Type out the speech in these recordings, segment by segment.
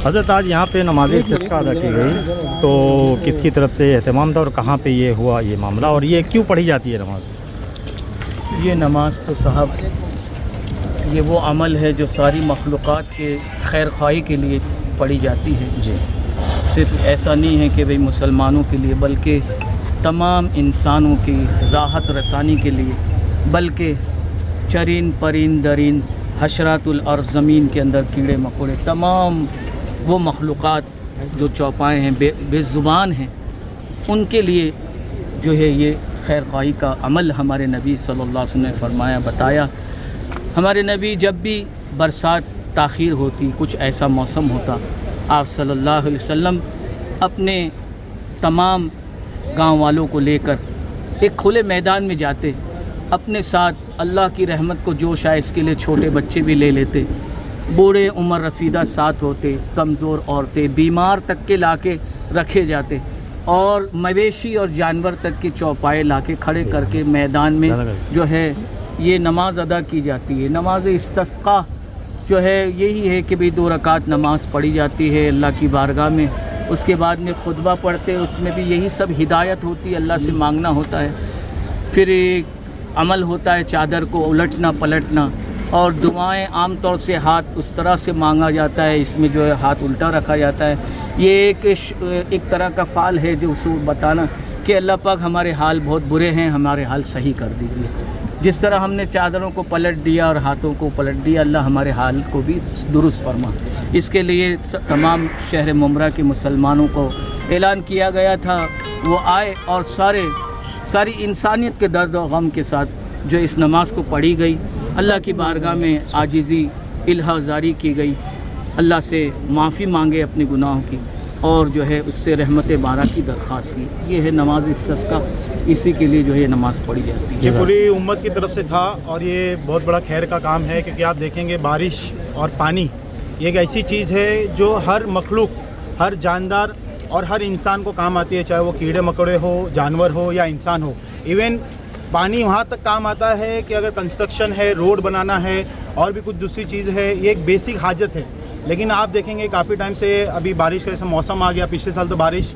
حضرت آج یہاں پہ نماز استسقاء ادا کی گئی تو کس کی طرف سے اہتمام تھا اور کہاں پہ یہ ہوا یہ معاملہ اور یہ کیوں پڑھی جاتی ہے نماز؟ یہ نماز تو صاحب یہ وہ عمل ہے جو ساری مخلوقات کے خیر خواہی کے لیے پڑھی جاتی ہے. جی. صرف ایسا نہیں ہے کہ بھئی مسلمانوں کے لیے بلکہ تمام انسانوں کی راحت رسانی کے لیے، بلکہ چرین پرین درین حشرات الارض زمین کے اندر کیڑے مکوڑے تمام وہ مخلوقات جو چوپائے ہیں بے زبان ہیں ان کے لیے جو ہے یہ خیر خواہی کا عمل ہمارے نبی صلی اللہ علیہ وسلم نے فرمایا بتایا. ہمارے نبی جب بھی برسات تاخیر ہوتی کچھ ایسا موسم ہوتا آپ صلی اللہ علیہ وسلم اپنے تمام گاؤں والوں کو لے کر ایک کھلے میدان میں جاتے، اپنے ساتھ اللہ کی رحمت کو جوش آئے اس کے لیے چھوٹے بچے بھی لے لیتے، بوڑھے عمر رسیدہ ساتھ ہوتے، کمزور عورتیں بیمار تک کے لا کے رکھے جاتے اور مویشی اور جانور تک کے چوپائے لا کے کھڑے کر کے میدان میں جو ہے یہ نماز ادا کی جاتی ہے. نماز استسقاء جو ہے یہی ہے کہ بھئی 2 رکعت نماز پڑھی جاتی ہے اللہ کی بارگاہ میں، اس کے بعد میں خطبہ پڑھتے اس میں بھی یہی سب ہدایت ہوتی ہے، اللہ سے مانگنا ہوتا ہے. پھر ایک عمل ہوتا ہے چادر کو الٹنا پلٹنا اور دعائیں عام طور سے ہاتھ اس طرح سے مانگا جاتا ہے، اس میں جو ہے ہاتھ الٹا رکھا جاتا ہے. یہ ایک طرح کا فعل ہے جو اسے بتانا کہ اللہ پاک ہمارے حال بہت برے ہیں، ہمارے حال صحیح کر دیجیے. جس طرح ہم نے چادروں کو پلٹ دیا اور ہاتھوں کو پلٹ دیا اللہ ہمارے حال کو بھی درست فرما. اس کے لیے تمام شہر ممرہ کے مسلمانوں کو اعلان کیا گیا تھا وہ آئے اور ساری انسانیت کے درد و غم کے ساتھ جو اس نماز کو پڑھی گئی اللہ کی بارگاہ میں عاجزی الہا زاری کی گئی، اللہ سے معافی مانگے اپنے گناہوں کی اور جو ہے اس سے رحمت بارہ کی درخواست کی. یہ ہے نماز استسقاء، اسی کے لیے جو ہے یہ نماز پڑھی جاتی ہے. یہ پوری امت کی طرف سے تھا اور یہ بہت بڑا خیر کا کام ہے کیونکہ آپ دیکھیں گے بارش اور پانی یہ ایک ایسی چیز ہے جو ہر مخلوق ہر جاندار اور ہر انسان کو کام آتی ہے، چاہے وہ کیڑے مکوڑے ہو جانور ہو یا انسان ہو. ایون پانی وہاں تک کام آتا ہے کہ اگر کنسٹرکشن ہے روڈ بنانا ہے اور بھی کچھ دوسری چیز ہے یہ ایک بیسک حاجت ہے. لیکن آپ دیکھیں گے کافی ٹائم سے ابھی بارش کا ایسا موسم آ گیا، پچھلے سال تو بارش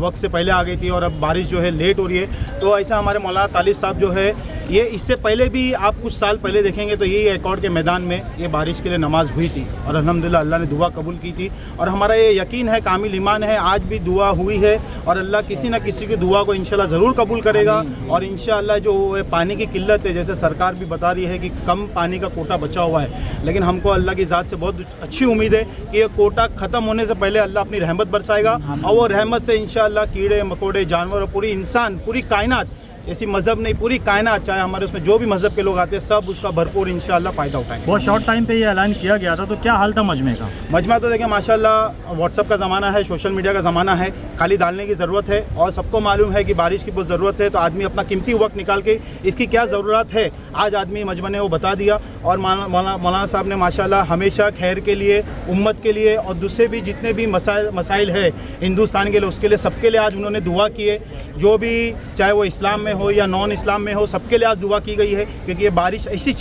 وقت سے پہلے آ گئی تھی اور اب بارش جو ہے لیٹ ہو رہی ہے. تو ایسا ہمارے مولانا طالب صاحب جو ہے یہ اس سے پہلے بھی آپ کچھ سال پہلے دیکھیں گے تو یہی ایکارڈ کے میدان میں یہ بارش کے لیے نماز ہوئی تھی اور الحمدللہ اللہ نے دعا قبول کی تھی. اور ہمارا یہ یقین ہے کامل ایمان ہے آج بھی دعا ہوئی ہے اور اللہ کسی نہ کسی کی دعا کو انشاءاللہ ضرور قبول کرے گا. اور انشاءاللہ جو پانی کی قلت ہے جیسے سرکار بھی بتا رہی ہے کہ کم پانی کا کوٹا بچا ہوا ہے، لیکن ہم کو اللہ کی ذات سے بہت اچھی امید ہے کہ یہ کوٹا ختم ہونے سے پہلے اللہ اپنی رحمت برسائے گا اور وہ رحمت سے انشاءاللہ کیڑے مکوڑے جانور اور پوری انسان پوری کائنات ایسی مذہب نہیں پوری کائنات چاہے ہمارے اس میں جو بھی مذہب کے لوگ آتے ہیں سب اس کا بھرپور انشاءاللہ فائدہ اٹھائیں گے. بہت شارٹ ٹائم پہ یہ اعلان کیا گیا تھا تو کیا حال تھا مجمع کا؟ مجمع تو دیکھیں ماشاءاللہ واٹس ایپ کا زمانہ ہے، سوشل میڈیا کا زمانہ ہے، خالی ڈالنے کی ضرورت ہے اور سب کو معلوم ہے کہ بارش کی بہت ضرورت ہے تو آدمی اپنا قیمتی وقت نکال کے اس کی کیا ضرورت ہے آج آدمی مجمع نے وہ بتا دیا. اور مولانا صاحب نے ماشاءاللہ ہمیشہ خیر کے لیے امت کے لیے اور دوسرے بھی جتنے بھی مسائل ہے ہندوستان کے لیے اس کے لیے سب کے لیے آج انہوں نے دعا کی ہے. جو بھی چاہے وہ اسلام میں ہو یا نان اسلام میں ہو سب کے لیے آج دعا کی گئی ہے کیونکہ یہ بارش ایسی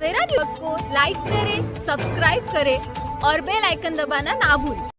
میرا نیوز کو لائک کریں، سبسکرائب کریں اور بیل آئیکن دبانا نہ بھولیں.